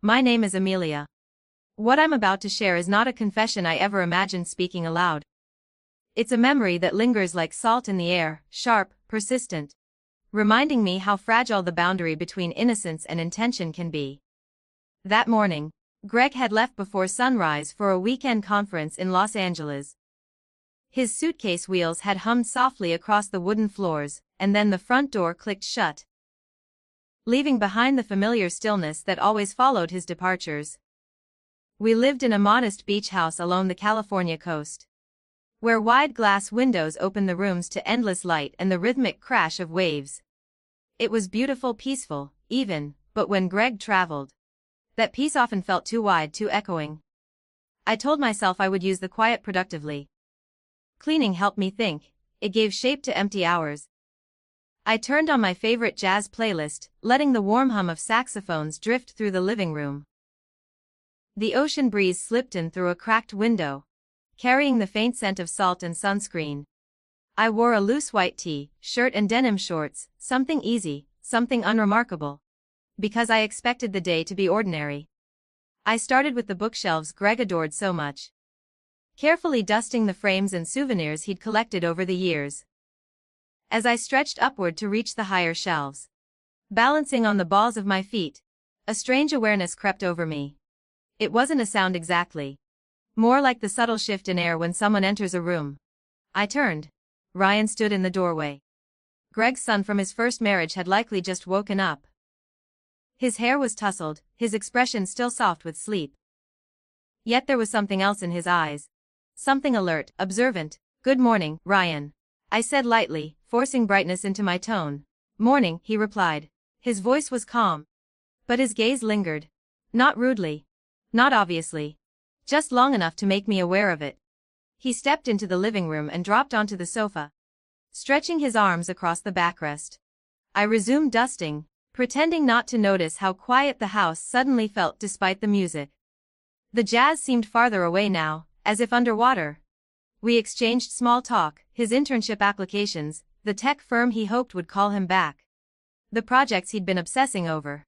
My name is Amelia. What I'm about to share is not a confession I ever imagined speaking aloud. It's a memory that lingers like salt in the air, sharp, persistent, reminding me how fragile the boundary between innocence and intention can be. That morning, Greg had left before sunrise for a weekend conference in Los Angeles. His suitcase wheels had hummed softly across the wooden floors, and then the front door clicked shut, leaving behind the familiar stillness that always followed his departures. We lived in a modest beach house along the California coast, where wide glass windows opened the rooms to endless light and the rhythmic crash of waves. It was beautiful, peaceful, even, but when Greg traveled, that peace often felt too wide, too echoing. I told myself I would use the quiet productively. Cleaning helped me think, it gave shape to empty hours. I turned on my favorite jazz playlist, letting the warm hum of saxophones drift through the living room. The ocean breeze slipped in through a cracked window, carrying the faint scent of salt and sunscreen. I wore a loose white shirt and denim shorts, something easy, something unremarkable, because I expected the day to be ordinary. I started with the bookshelves Greg adored so much, carefully dusting the frames and souvenirs he'd collected over the years. As I stretched upward to reach the higher shelves, balancing on the balls of my feet, a strange awareness crept over me. It wasn't a sound exactly, more like the subtle shift in air when someone enters a room. I turned. Ryan stood in the doorway. Greg's son from his first marriage had likely just woken up. His hair was tousled, his expression still soft with sleep. Yet there was something else in his eyes. Something alert, observant. "Good morning, Ryan," I said lightly, forcing brightness into my tone. "Morning," he replied. His voice was calm, but his gaze lingered. Not rudely, not obviously, just long enough to make me aware of it. He stepped into the living room and dropped onto the sofa, stretching his arms across the backrest. I resumed dusting, pretending not to notice how quiet the house suddenly felt despite the music. The jazz seemed farther away now, as if underwater. We exchanged small talk, his internship applications, the tech firm he hoped would call him back, the projects he'd been obsessing over.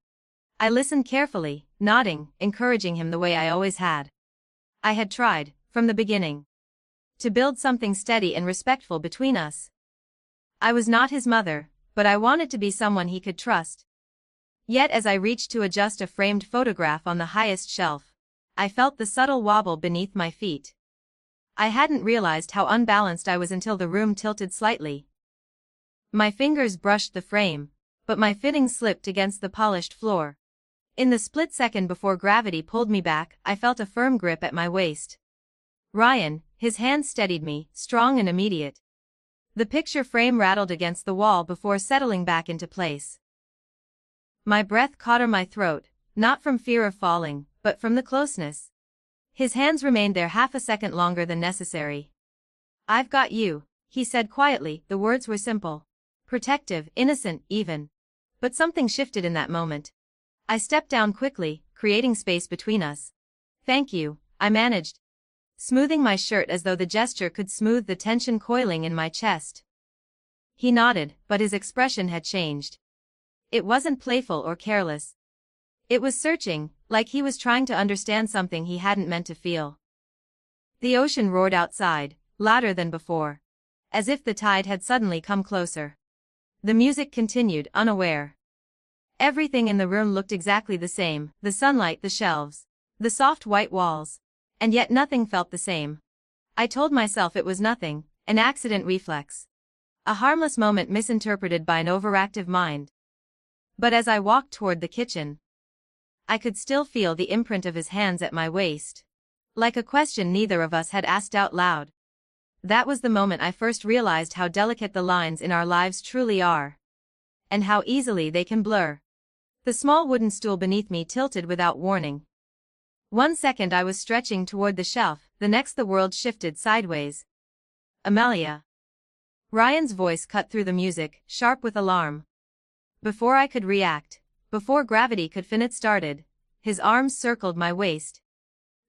I listened carefully, nodding, encouraging him the way I always had. I had tried, from the beginning, to build something steady and respectful between us. I was not his mother, but I wanted to be someone he could trust. Yet as I reached to adjust a framed photograph on the highest shelf, I felt the subtle wobble beneath my feet. I hadn't realized how unbalanced I was until the room tilted slightly. My fingers brushed the frame, but my fittings slipped against the polished floor. In the split second before gravity pulled me back, I felt a firm grip at my waist. Ryan, his hand steadied me, strong and immediate. The picture frame rattled against the wall before settling back into place. My breath caught in my throat, not from fear of falling, but from the closeness. His hands remained there half a second longer than necessary. "I've got you," he said quietly. The words were simple, protective, innocent, even. But something shifted in that moment. I stepped down quickly, creating space between us. "Thank you," I managed, smoothing my shirt as though the gesture could smooth the tension coiling in my chest. He nodded, but his expression had changed. It wasn't playful or careless. It was searching, like he was trying to understand something he hadn't meant to feel. The ocean roared outside, louder than before, as if the tide had suddenly come closer. The music continued, unaware. Everything in the room looked exactly the same, the sunlight, the shelves, the soft white walls. And yet nothing felt the same. I told myself it was nothing, an accident reflex. A harmless moment misinterpreted by an overactive mind. But as I walked toward the kitchen, I could still feel the imprint of his hands at my waist, like a question neither of us had asked out loud. That was the moment I first realized how delicate the lines in our lives truly are, and how easily they can blur. The small wooden stool beneath me tilted without warning. One second I was stretching toward the shelf, the next the world shifted sideways. "Amelia." Ryan's voice cut through the music, sharp with alarm. Before I could react, before gravity could fin it started, his arms circled my waist.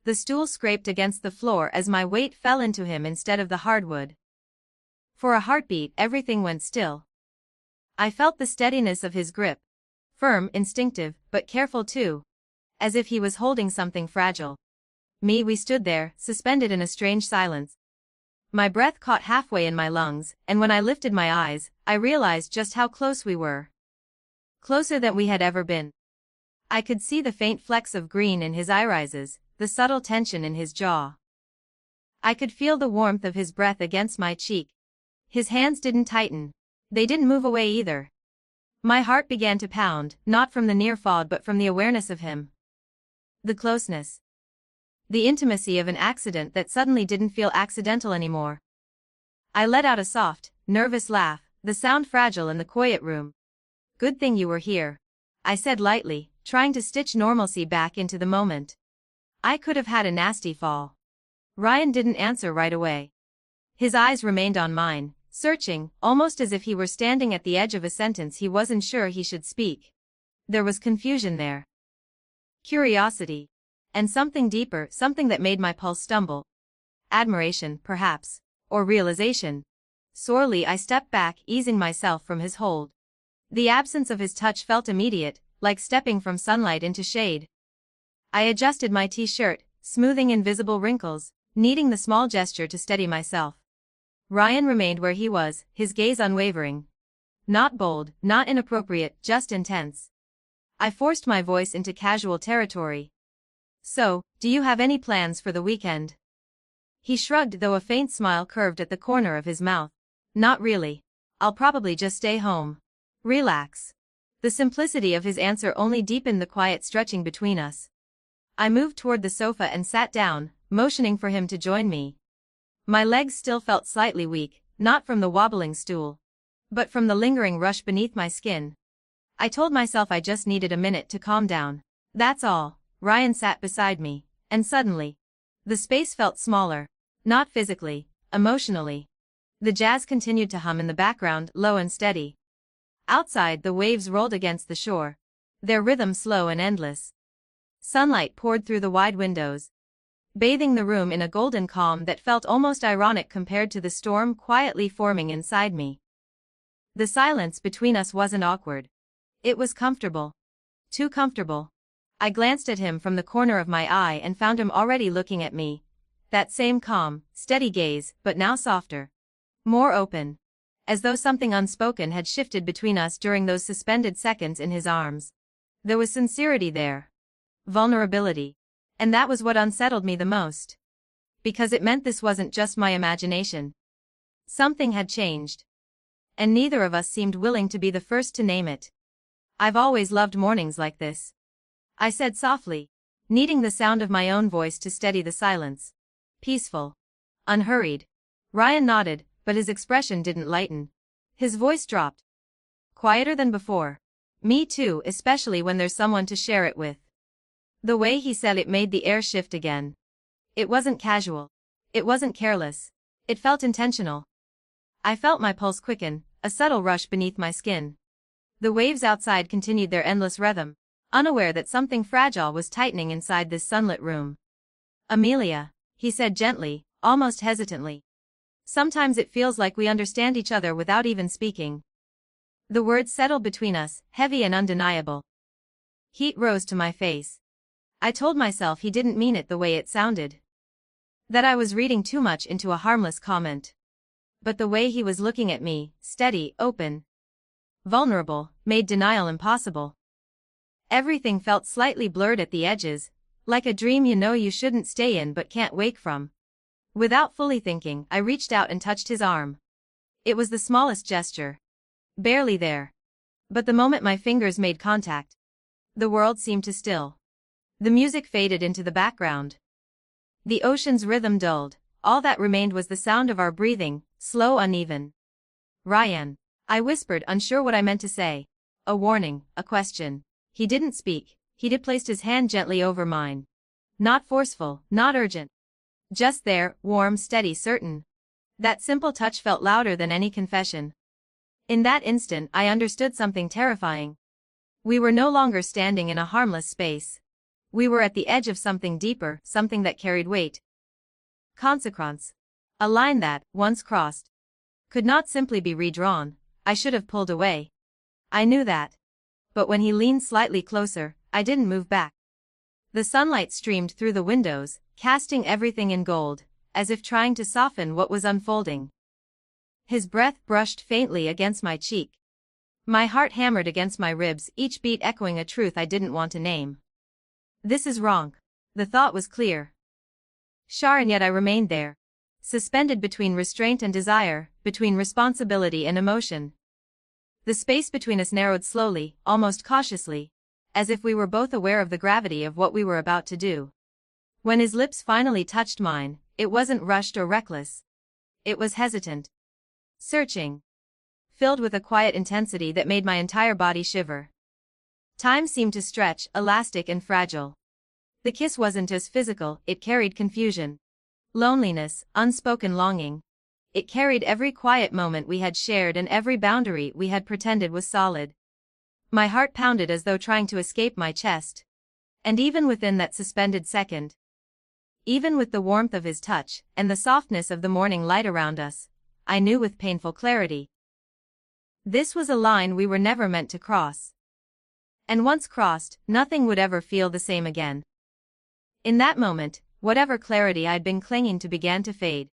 The stool scraped against the floor as my weight fell into him instead of the hardwood. For a heartbeat, everything went still. I felt the steadiness of his grip. Firm, instinctive, but careful too. as if he was holding something fragile. We stood there, suspended in a strange silence. My breath caught halfway in my lungs, and when I lifted my eyes, I realized just how close we were. Closer than we had ever been. I could see the faint flecks of green in his irises, the subtle tension in his jaw. I could feel the warmth of his breath against my cheek. His hands didn't tighten. They didn't move away either. My heart began to pound, not from the near fall but from the awareness of him. The closeness. The intimacy of an accident that suddenly didn't feel accidental anymore. I let out a soft, nervous laugh, the sound fragile in the quiet room. "Good thing you were here," I said lightly, trying to stitch normalcy back into the moment. I could have had a nasty fall. Ryan didn't answer right away. His eyes remained on mine, searching, almost as if he were standing at the edge of a sentence he wasn't sure he should speak. There was confusion there. Curiosity. And something deeper, something that made my pulse stumble. Admiration, perhaps. Or realization. Sorely I stepped back, easing myself from his hold. The absence of his touch felt immediate, like stepping from sunlight into shade. I adjusted my t-shirt, smoothing invisible wrinkles, needing the small gesture to steady myself. Ryan remained where he was, his gaze unwavering. Not bold, not inappropriate, just intense. I forced my voice into casual territory. "So, do you have any plans for the weekend?" He shrugged, though a faint smile curved at the corner of his mouth. "Not really. I'll probably just stay home. Relax." The simplicity of his answer only deepened the quiet stretching between us. I moved toward the sofa and sat down, motioning for him to join me. My legs still felt slightly weak, not from the wobbling stool, but from the lingering rush beneath my skin. I told myself I just needed a minute to calm down. That's all. Ryan sat beside me, and suddenly, the space felt smaller. Not physically, emotionally. The jazz continued to hum in the background, low and steady. Outside, the waves rolled against the shore, their rhythm slow and endless. Sunlight poured through the wide windows, bathing the room in a golden calm that felt almost ironic compared to the storm quietly forming inside me. The silence between us wasn't awkward. It was comfortable. Too comfortable. I glanced at him from the corner of my eye and found him already looking at me. That same calm, steady gaze, but now softer. More open. As though something unspoken had shifted between us during those suspended seconds in his arms. There was sincerity there. Vulnerability. And that was what unsettled me the most. Because it meant this wasn't just my imagination. Something had changed. And neither of us seemed willing to be the first to name it. "I've always loved mornings like this," I said softly, needing the sound of my own voice to steady the silence. "Peaceful. Unhurried." Ryan nodded, but his expression didn't lighten. His voice dropped. "Quieter than before." "Me too, especially when there's someone to share it with." The way he said it made the air shift again. It wasn't casual. It wasn't careless. It felt intentional. I felt my pulse quicken, a subtle rush beneath my skin. The waves outside continued their endless rhythm, unaware that something fragile was tightening inside this sunlit room. "Amelia," he said gently, almost hesitantly. "Sometimes it feels like we understand each other without even speaking." The words settled between us, heavy and undeniable. Heat rose to my face. I told myself he didn't mean it the way it sounded. That I was reading too much into a harmless comment. But the way he was looking at me, steady, open, vulnerable, made denial impossible. Everything felt slightly blurred at the edges, like a dream you know you shouldn't stay in but can't wake from. Without fully thinking, I reached out and touched his arm. It was the smallest gesture. Barely there. But the moment my fingers made contact, the world seemed to still. The music faded into the background. The ocean's rhythm dulled. All that remained was the sound of our breathing, slow, uneven. "Ryan," I whispered, unsure what I meant to say. A warning, a question. He didn't speak. He placed his hand gently over mine. Not forceful, not urgent. Just there, warm, steady, certain. That simple touch felt louder than any confession. In that instant, I understood something terrifying. We were no longer standing in a harmless space. We were at the edge of something deeper, something that carried weight. Consequence. A line that, once crossed, could not simply be redrawn. I should have pulled away. I knew that. But when he leaned slightly closer, I didn't move back. The sunlight streamed through the windows, casting everything in gold, as if trying to soften what was unfolding. His breath brushed faintly against my cheek. My heart hammered against my ribs, each beat echoing a truth I didn't want to name. This is wrong. The thought was clear. Shar, and yet I remained there. Suspended between restraint and desire, between responsibility and emotion. The space between us narrowed slowly, almost cautiously, as if we were both aware of the gravity of what we were about to do. When his lips finally touched mine, it wasn't rushed or reckless. It was hesitant. Searching. Filled with a quiet intensity that made my entire body shiver. Time seemed to stretch, elastic and fragile. The kiss wasn't just physical, it carried confusion. Loneliness, unspoken longing. It carried every quiet moment we had shared and every boundary we had pretended was solid. My heart pounded as though trying to escape my chest. And even within that suspended second, even with the warmth of his touch and the softness of the morning light around us, I knew with painful clarity. This was a line we were never meant to cross. And once crossed, nothing would ever feel the same again. In that moment, whatever clarity I'd been clinging to began to fade.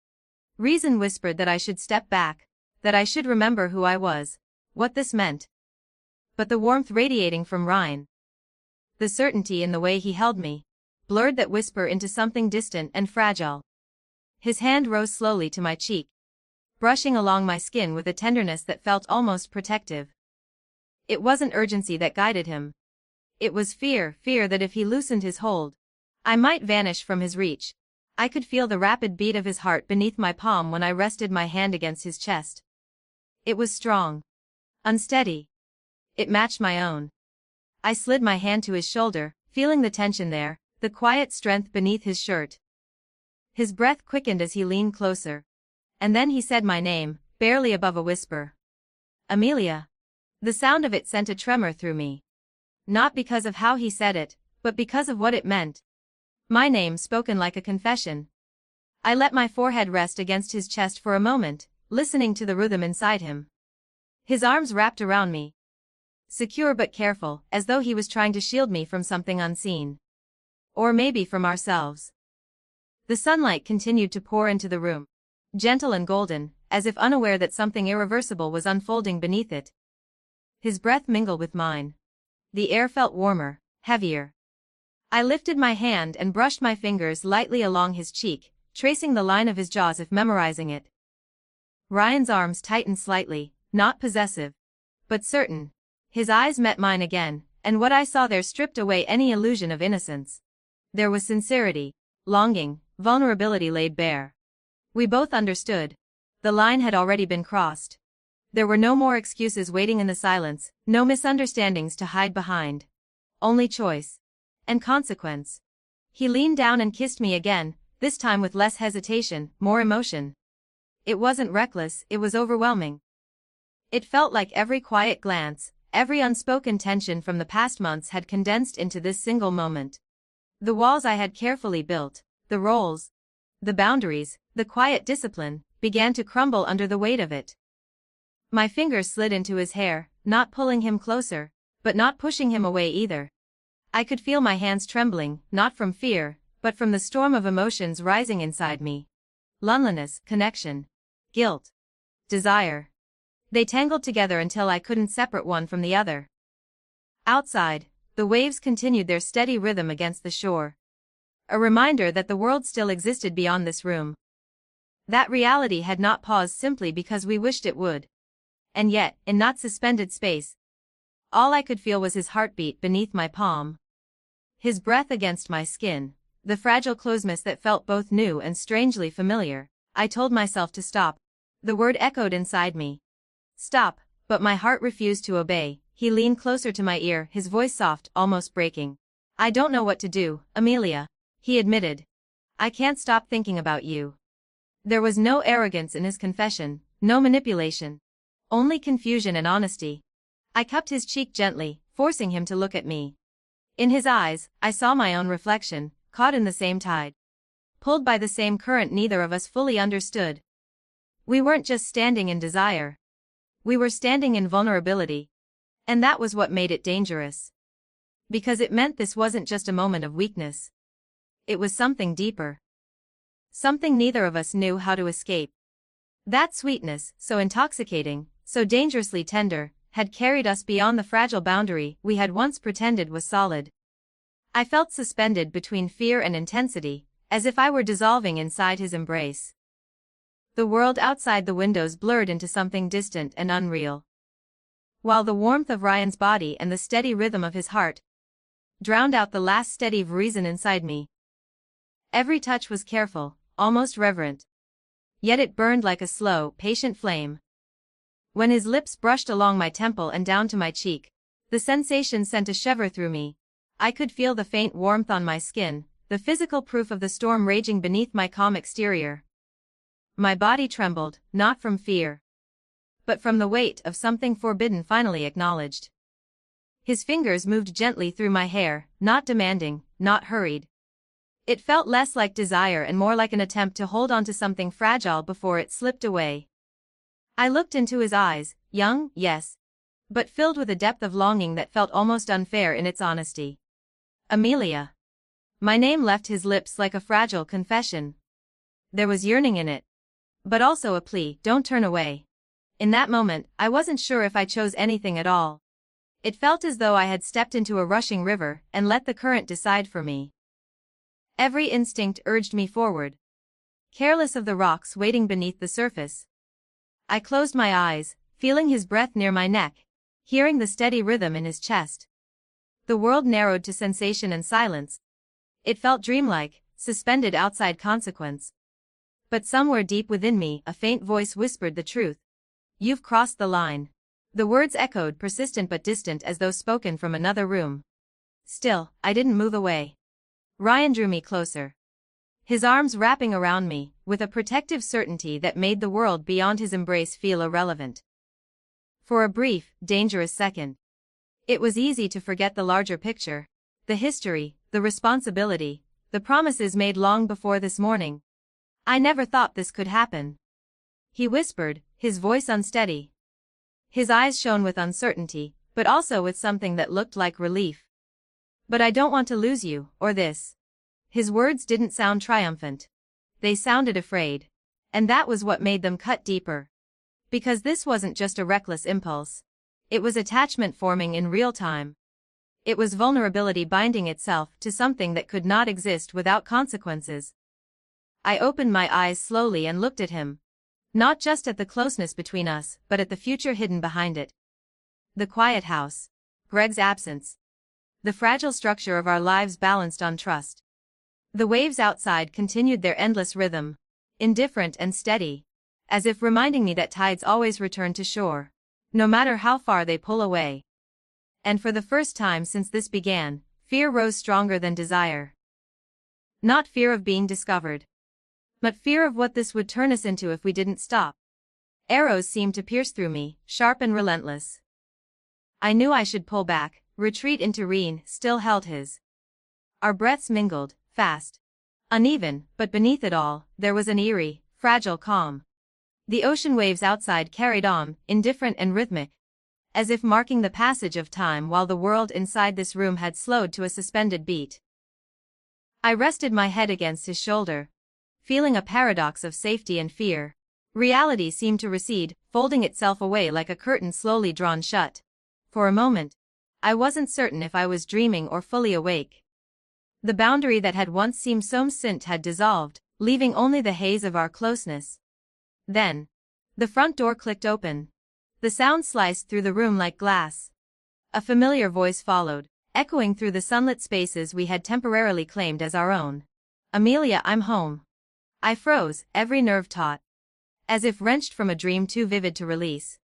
Reason whispered that I should step back, that I should remember who I was, what this meant. But the warmth radiating from Ryan, the certainty in the way he held me, blurred that whisper into something distant and fragile. His hand rose slowly to my cheek, brushing along my skin with a tenderness that felt almost protective. It wasn't urgency that guided him. It was fear that if he loosened his hold, I might vanish from his reach. I could feel the rapid beat of his heart beneath my palm when I rested my hand against his chest. It was strong. Unsteady. It matched my own. I slid my hand to his shoulder, feeling the tension there, the quiet strength beneath his shirt. His breath quickened as he leaned closer. And then he said my name, barely above a whisper. Amelia. The sound of it sent a tremor through me. Not because of how he said it, but because of what it meant. My name spoken like a confession. I let my forehead rest against his chest for a moment, listening to the rhythm inside him. His arms wrapped around me. Secure but careful, as though he was trying to shield me from something unseen. Or maybe from ourselves. The sunlight continued to pour into the room. Gentle and golden, as if unaware that something irreversible was unfolding beneath it. His breath mingled with mine. The air felt warmer, heavier. I lifted my hand and brushed my fingers lightly along his cheek, tracing the line of his jaws if memorizing it. Ryan's arms tightened slightly, not possessive, but certain. His eyes met mine again, and what I saw there stripped away any illusion of innocence. There was sincerity, longing, vulnerability laid bare. We both understood. The line had already been crossed. There were no more excuses waiting in the silence, no misunderstandings to hide behind. Only choice. And consequence. He leaned down and kissed me again, this time with less hesitation, more emotion. It wasn't reckless, it was overwhelming. It felt like every quiet glance, every unspoken tension from the past months had condensed into this single moment. The walls I had carefully built, the roles, the boundaries, the quiet discipline, began to crumble under the weight of it. My fingers slid into his hair, not pulling him closer, but not pushing him away either. I could feel my hands trembling, not from fear, but from the storm of emotions rising inside me. Loneliness, connection, guilt, desire. They tangled together until I couldn't separate one from the other. Outside, the waves continued their steady rhythm against the shore. A reminder that the world still existed beyond this room. That reality had not paused simply because we wished it would. And yet, in that suspended space, all I could feel was his heartbeat beneath my palm. His breath against my skin, the fragile closeness that felt both new and strangely familiar. I told myself to stop. The word echoed inside me. Stop, but my heart refused to obey. He leaned closer to my ear, his voice soft, almost breaking. I don't know what to do, Amelia, he admitted. I can't stop thinking about you. There was no arrogance in his confession, no manipulation. Only confusion and honesty. I cupped his cheek gently, forcing him to look at me. In his eyes, I saw my own reflection, caught in the same tide. Pulled by the same current neither of us fully understood. We weren't just standing in desire. We were standing in vulnerability. And that was what made it dangerous. Because it meant this wasn't just a moment of weakness. It was something deeper. Something neither of us knew how to escape. That sweetness, so intoxicating, so dangerously tender, had carried us beyond the fragile boundary we had once pretended was solid. I felt suspended between fear and intensity, as if I were dissolving inside his embrace. The world outside the windows blurred into something distant and unreal, while the warmth of Ryan's body and the steady rhythm of his heart drowned out the last steady reason inside me. Every touch was careful, almost reverent. Yet it burned like a slow, patient flame. When his lips brushed along my temple and down to my cheek, the sensation sent a shiver through me. I could feel the faint warmth on my skin, the physical proof of the storm raging beneath my calm exterior. My body trembled, not from fear, but from the weight of something forbidden finally acknowledged. His fingers moved gently through my hair, not demanding, not hurried. It felt less like desire and more like an attempt to hold on to something fragile before it slipped away. I looked into his eyes, young, yes, but filled with a depth of longing that felt almost unfair in its honesty. Amelia. My name left his lips like a fragile confession. There was yearning in it, but also a plea, don't turn away. In that moment, I wasn't sure if I chose anything at all. It felt as though I had stepped into a rushing river and let the current decide for me. Every instinct urged me forward, careless of the rocks waiting beneath the surface. I closed my eyes, feeling his breath near my neck, hearing the steady rhythm in his chest. The world narrowed to sensation and silence. It felt dreamlike, suspended outside consequence. But somewhere deep within me, a faint voice whispered the truth. You've crossed the line. The words echoed, persistent but distant, as though spoken from another room. Still, I didn't move away. Ryan drew me closer, his arms wrapping around me, with a protective certainty that made the world beyond his embrace feel irrelevant. For a brief, dangerous second, it was easy to forget the larger picture, the history, the responsibility, the promises made long before this morning. I never thought this could happen. He whispered, his voice unsteady. His eyes shone with uncertainty, but also with something that looked like relief. But I don't want to lose you, or this. His words didn't sound triumphant. They sounded afraid. And that was what made them cut deeper. Because this wasn't just a reckless impulse. It was attachment forming in real time. It was vulnerability binding itself to something that could not exist without consequences. I opened my eyes slowly and looked at him. Not just at the closeness between us, but at the future hidden behind it. The quiet house. Greg's absence. The fragile structure of our lives balanced on trust. The waves outside continued their endless rhythm, indifferent and steady, as if reminding me that tides always return to shore, no matter how far they pull away. And for the first time since this began, fear rose stronger than desire. Not fear of being discovered, but fear of what this would turn us into if we didn't stop. Arrows seemed to pierce through me, sharp and relentless. I knew I should pull back, retreat into Reen, still held his. Our breaths mingled, fast, uneven, but beneath it all, there was an eerie, fragile calm. The ocean waves outside carried on, indifferent and rhythmic, as if marking the passage of time while the world inside this room had slowed to a suspended beat. I rested my head against his shoulder, feeling a paradox of safety and fear. Reality seemed to recede, folding itself away like a curtain slowly drawn shut. For a moment, I wasn't certain if I was dreaming or fully awake. The boundary that had once seemed so distant had dissolved, leaving only the haze of our closeness. Then, the front door clicked open. The sound sliced through the room like glass. A familiar voice followed, echoing through the sunlit spaces we had temporarily claimed as our own. Amelia, I'm home. I froze, every nerve taut, as if wrenched from a dream too vivid to release.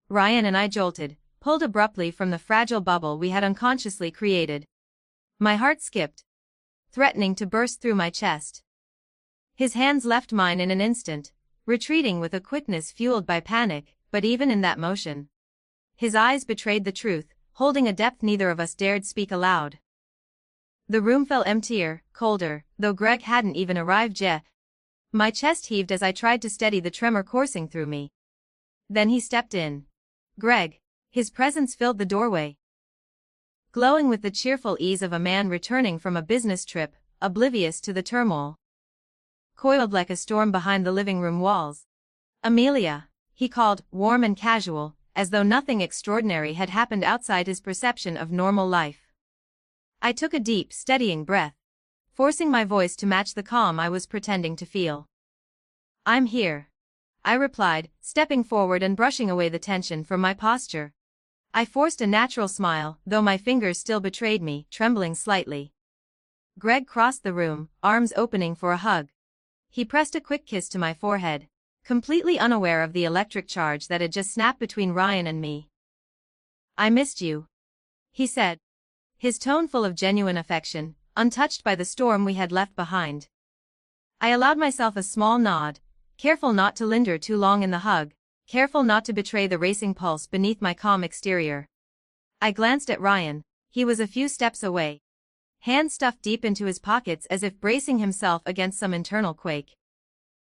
Ryan and I jolted, pulled abruptly from the fragile bubble we had unconsciously created. My heart skipped, threatening to burst through my chest. His hands left mine in an instant, retreating with a quickness fueled by panic, but even in that motion, his eyes betrayed the truth, holding a depth neither of us dared speak aloud. The room felt emptier, colder, though Greg hadn't even arrived yet. My chest heaved as I tried to steady the tremor coursing through me. Then he stepped in. Greg. His presence filled the doorway. glowing with the cheerful ease of a man returning from a business trip, oblivious to the turmoil. Coiled like a storm behind the living room walls. "Amelia," he called, warm and casual, as though nothing extraordinary had happened outside his perception of normal life. I took a deep, steadying breath, forcing my voice to match the calm I was pretending to feel. "I'm here," I replied, stepping forward and brushing away the tension from my posture. I forced a natural smile, though my fingers still betrayed me, trembling slightly. Greg crossed the room, arms opening for a hug. He pressed a quick kiss to my forehead, completely unaware of the electric charge that had just snapped between Ryan and me. "I missed you," he said, his tone full of genuine affection, untouched by the storm we had left behind. I allowed myself a small nod, careful not to linger too long in the hug, careful not to betray the racing pulse beneath my calm exterior. I glanced at Ryan. He was a few steps away, hands stuffed deep into his pockets as if bracing himself against some internal quake.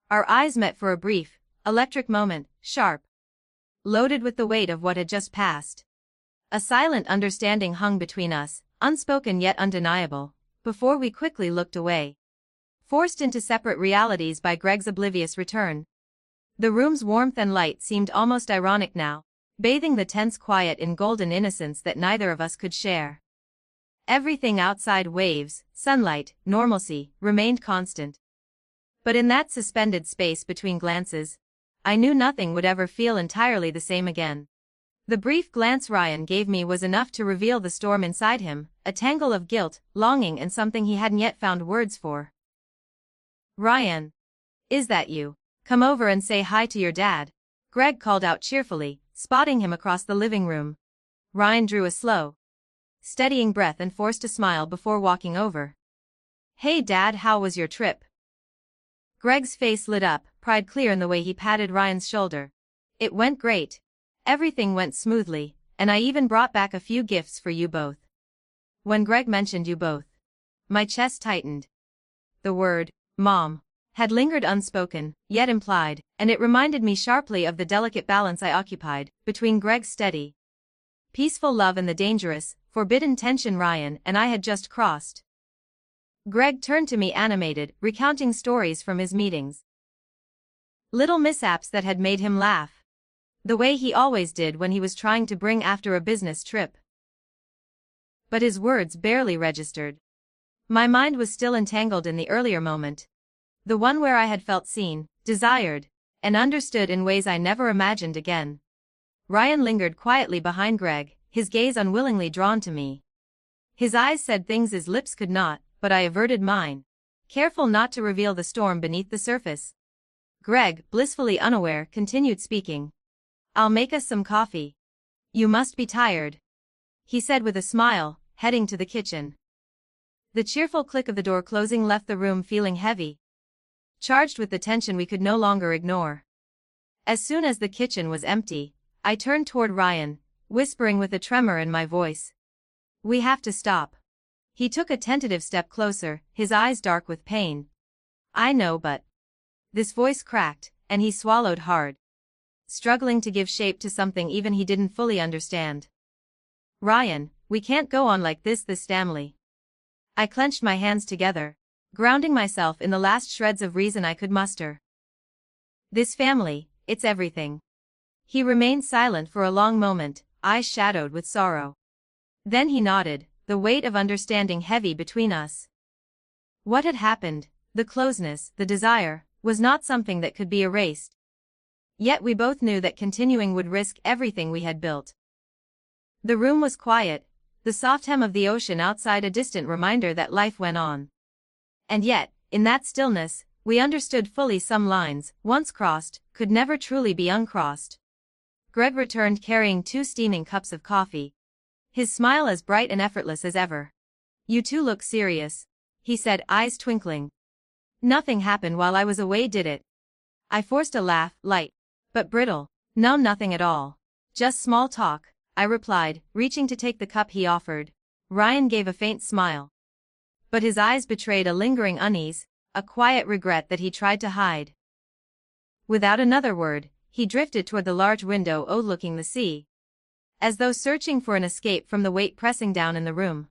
Our eyes met for a brief, electric moment, sharp, loaded with the weight of what had just passed. A silent understanding hung between us, unspoken yet undeniable, before we quickly looked away, forced into separate realities by Greg's oblivious return. The room's warmth and light seemed almost ironic now, bathing the tense quiet in golden innocence that neither of us could share. Everything outside, waves, sunlight, normalcy, remained constant. But in that suspended space between glances, I knew nothing would ever feel entirely the same again. The brief glance Ryan gave me was enough to reveal the storm inside him, a tangle of guilt, longing and something he hadn't yet found words for. "Ryan. Is that you? Come over and say hi to your dad," Greg called out cheerfully, spotting him across the living room. Ryan drew a slow, steadying breath and forced a smile before walking over. "Hey Dad, how was your trip?" Greg's face lit up, pride clear in the way he patted Ryan's shoulder. "It went great. Everything went smoothly, and I even brought back a few gifts for you both." When Greg mentioned "you both," my chest tightened. The word, Mom, had lingered unspoken, yet implied, and it reminded me sharply of the delicate balance I occupied, between Greg's steady, peaceful love and the dangerous, forbidden tension Ryan and I had just crossed. Greg turned to me animated, recounting stories from his meetings. Little mishaps that had made him laugh, the way he always did when he was trying to bring after a business trip. But his words barely registered. My mind was still entangled in the earlier moment, the one where I had felt seen, desired, and understood in ways I never imagined again. Ryan lingered quietly behind Greg, his gaze unwillingly drawn to me. His eyes said things his lips could not, but I averted mine, careful not to reveal the storm beneath the surface. Greg, blissfully unaware, continued speaking. "I'll make us some coffee. You must be tired," he said with a smile, heading to the kitchen. The cheerful click of the door closing left the room feeling heavy, charged with the tension we could no longer ignore. As soon as the kitchen was empty, I turned toward Ryan, whispering with a tremor in my voice. "We have to stop." He took a tentative step closer, his eyes dark with pain. "I know, but..." This voice cracked, and he swallowed hard, struggling to give shape to something even he didn't fully understand. "Ryan, we can't go on like this family." I clenched my hands together, grounding myself in the last shreds of reason I could muster. "This family, it's everything." He remained silent for a long moment, eyes shadowed with sorrow. Then he nodded, the weight of understanding heavy between us. What had happened, the closeness, the desire, was not something that could be erased. Yet we both knew that continuing would risk everything we had built. The room was quiet, the soft hum of the ocean outside a distant reminder that life went on. And yet, in that stillness, we understood fully some lines, once crossed, could never truly be uncrossed. Greg returned carrying 2 steaming cups of coffee, his smile as bright and effortless as ever. "You two look serious," he said, eyes twinkling. "Nothing happened while I was away, did it?" I forced a laugh, light, but brittle. "No, nothing at all. Just small talk," I replied, reaching to take the cup he offered. Ryan gave a faint smile, but his eyes betrayed a lingering unease, a quiet regret that he tried to hide. Without another word, he drifted toward the large window overlooking the sea. as though searching for an escape from the weight pressing down in the room.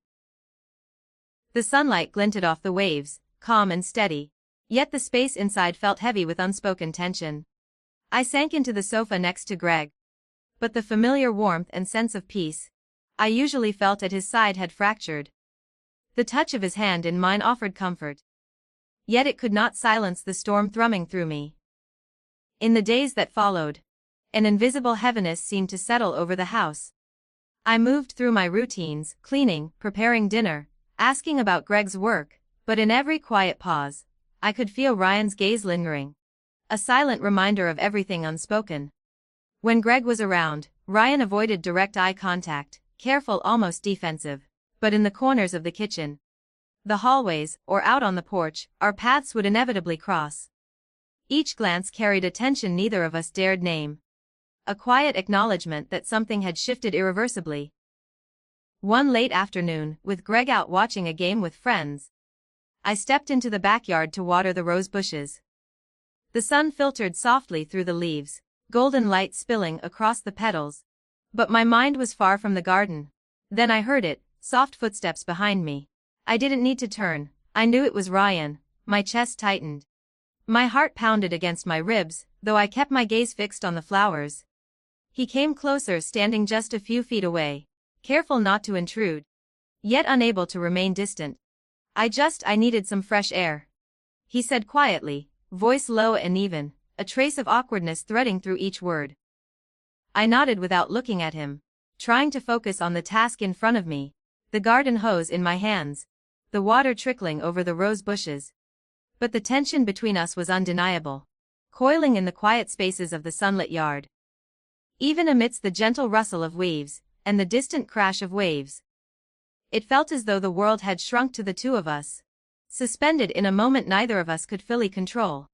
The sunlight glinted off the waves, calm and steady, yet the space inside felt heavy with unspoken tension. I sank into the sofa next to Greg. But the familiar warmth and sense of peace I usually felt at his side had fractured. The touch of his hand in mine offered comfort. Yet it could not silence the storm thrumming through me. In the days that followed, an invisible heaviness seemed to settle over the house. I moved through my routines, cleaning, preparing dinner, asking about Greg's work, but in every quiet pause, I could feel Ryan's gaze lingering. A silent reminder of everything unspoken. When Greg was around, Ryan avoided direct eye contact, careful, almost defensive. But in the corners of the kitchen, the hallways, or out on the porch, our paths would inevitably cross. Each glance carried a tension neither of us dared name. A quiet acknowledgement that something had shifted irreversibly. One late afternoon, with Greg out watching a game with friends, I stepped into the backyard to water the rose bushes. The sun filtered softly through the leaves, golden light spilling across the petals. But my mind was far from the garden. Then I heard it, soft footsteps behind me. I didn't need to turn, I knew it was Ryan. My chest tightened. My heart pounded against my ribs, though I kept my gaze fixed on the flowers. He came closer, standing just a few feet away, careful not to intrude, yet unable to remain distant. I needed some fresh air," he said quietly, voice low and even, a trace of awkwardness threading through each word. I nodded without looking at him, trying to focus on the task in front of me, the garden hose in my hands, the water trickling over the rose bushes. But the tension between us was undeniable, coiling in the quiet spaces of the sunlit yard. Even amidst the gentle rustle of leaves, and the distant crash of waves, it felt as though the world had shrunk to the two of us, suspended in a moment neither of us could fully control.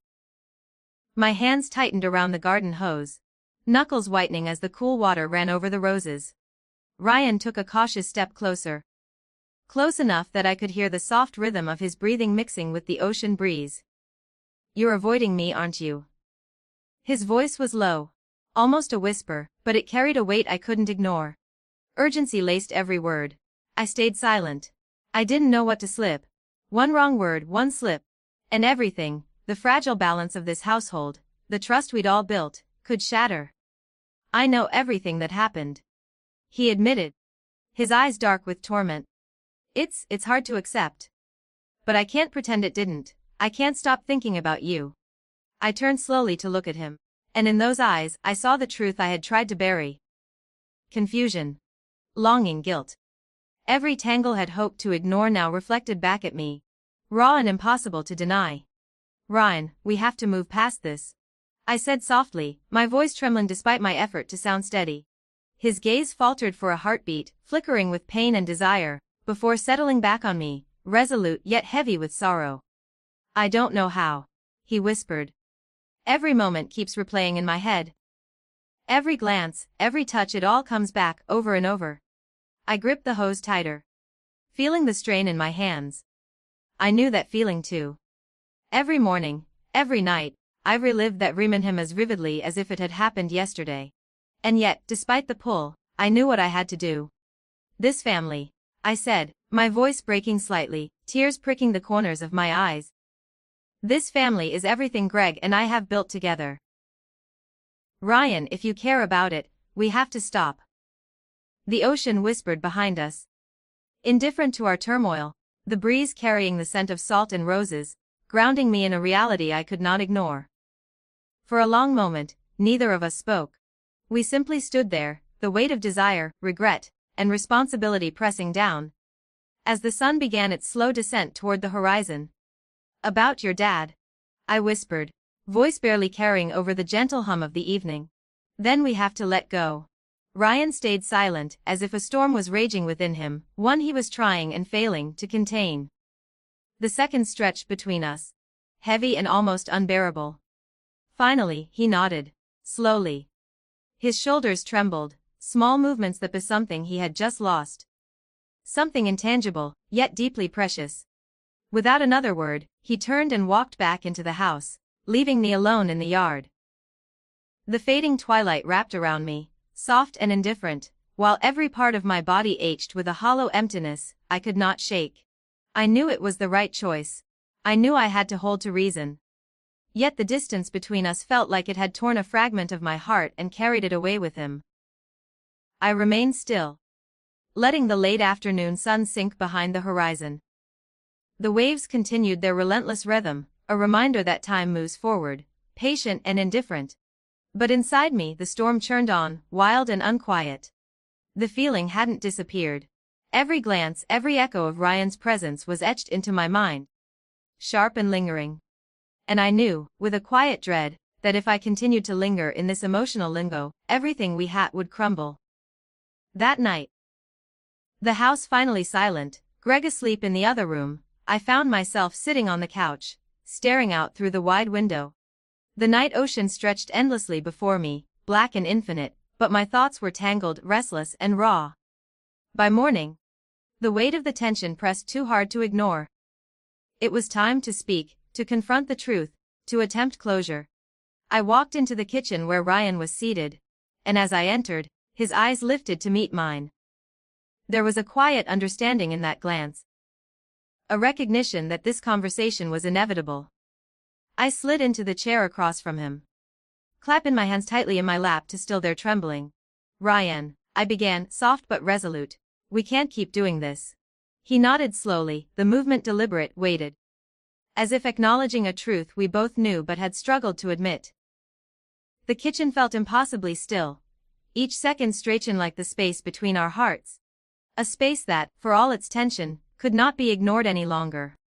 My hands tightened around the garden hose, knuckles whitening as the cool water ran over the roses. Ryan took a cautious step closer. Close enough that I could hear the soft rhythm of his breathing mixing with the ocean breeze. "You're avoiding me, aren't you?" His voice was low, almost a whisper, but it carried a weight I couldn't ignore. Urgency laced every word. I stayed silent. I didn't know what to slip. One wrong word, one slip, and everything, the fragile balance of this household, the trust we'd all built, could shatter. "I know everything that happened," he admitted, his eyes dark with torment. It's hard to accept. But I can't pretend it didn't. I can't stop thinking about you." I turned slowly to look at him, and in those eyes I saw the truth I had tried to bury. Confusion. Longing, guilt. Every tangle had hoped to ignore now reflected back at me, raw and impossible to deny. "Ryan, we have to move past this," I said softly, my voice trembling despite my effort to sound steady. His gaze faltered for a heartbeat, flickering with pain and desire, before settling back on me, resolute yet heavy with sorrow. "I don't know how," he whispered. "Every moment keeps replaying in my head. Every glance, every touch, it all comes back, over and over." I gripped the hose tighter, feeling the strain in my hands. I knew that feeling too. Every morning, every night, I relived that him as vividly as if it had happened yesterday. And yet, despite the pull, I knew what I had to do. "This family," I said, my voice breaking slightly, tears pricking the corners of my eyes. "This family is everything Greg and I have built together. Ryan, if you care about it, we have to stop." The ocean whispered behind us, indifferent to our turmoil, the breeze carrying the scent of salt and roses, grounding me in a reality I could not ignore. For a long moment, neither of us spoke. We simply stood there, the weight of desire, regret, and responsibility pressing down. As the sun began its slow descent toward the horizon. "About your dad," I whispered, voice barely carrying over the gentle hum of the evening. "Then we have to let go." Ryan stayed silent, as if a storm was raging within him, one he was trying and failing to contain. The seconds stretched between us, heavy and almost unbearable. Finally, he nodded, slowly. His shoulders trembled, small movements that was something he had just lost. Something intangible, yet deeply precious. Without another word, he turned and walked back into the house, leaving me alone in the yard. The fading twilight wrapped around me, soft and indifferent, while every part of my body ached with a hollow emptiness I could not shake. I knew it was the right choice. I knew I had to hold to reason. Yet the distance between us felt like it had torn a fragment of my heart and carried it away with him. I remained still, letting the late afternoon sun sink behind the horizon. The waves continued their relentless rhythm, a reminder that time moves forward, patient and indifferent. But inside me the storm churned on, wild and unquiet. The feeling hadn't disappeared. Every glance, every echo of Ryan's presence was etched into my mind, sharp and lingering. And I knew, with a quiet dread, that if I continued to linger in this emotional limbo, everything we had would crumble. That night, the house finally silent, Greg asleep in the other room, I found myself sitting on the couch, staring out through the wide window. The night ocean stretched endlessly before me, black and infinite, but my thoughts were tangled, restless, and raw. By morning, the weight of the tension pressed too hard to ignore. It was time to speak, to confront the truth, to attempt closure. I walked into the kitchen where Ryan was seated, and as I entered, his eyes lifted to meet mine. There was a quiet understanding in that glance, a recognition that this conversation was inevitable. I slid into the chair across from him, clapping my hands tightly in my lap to still their trembling. "Ryan," I began, soft but resolute, "we can't keep doing this." He nodded slowly, the movement deliberate, waited, as if acknowledging a truth we both knew but had struggled to admit. The kitchen felt impossibly still, each second stretching like the space between our hearts. A space that, for all its tension, could not be ignored any longer.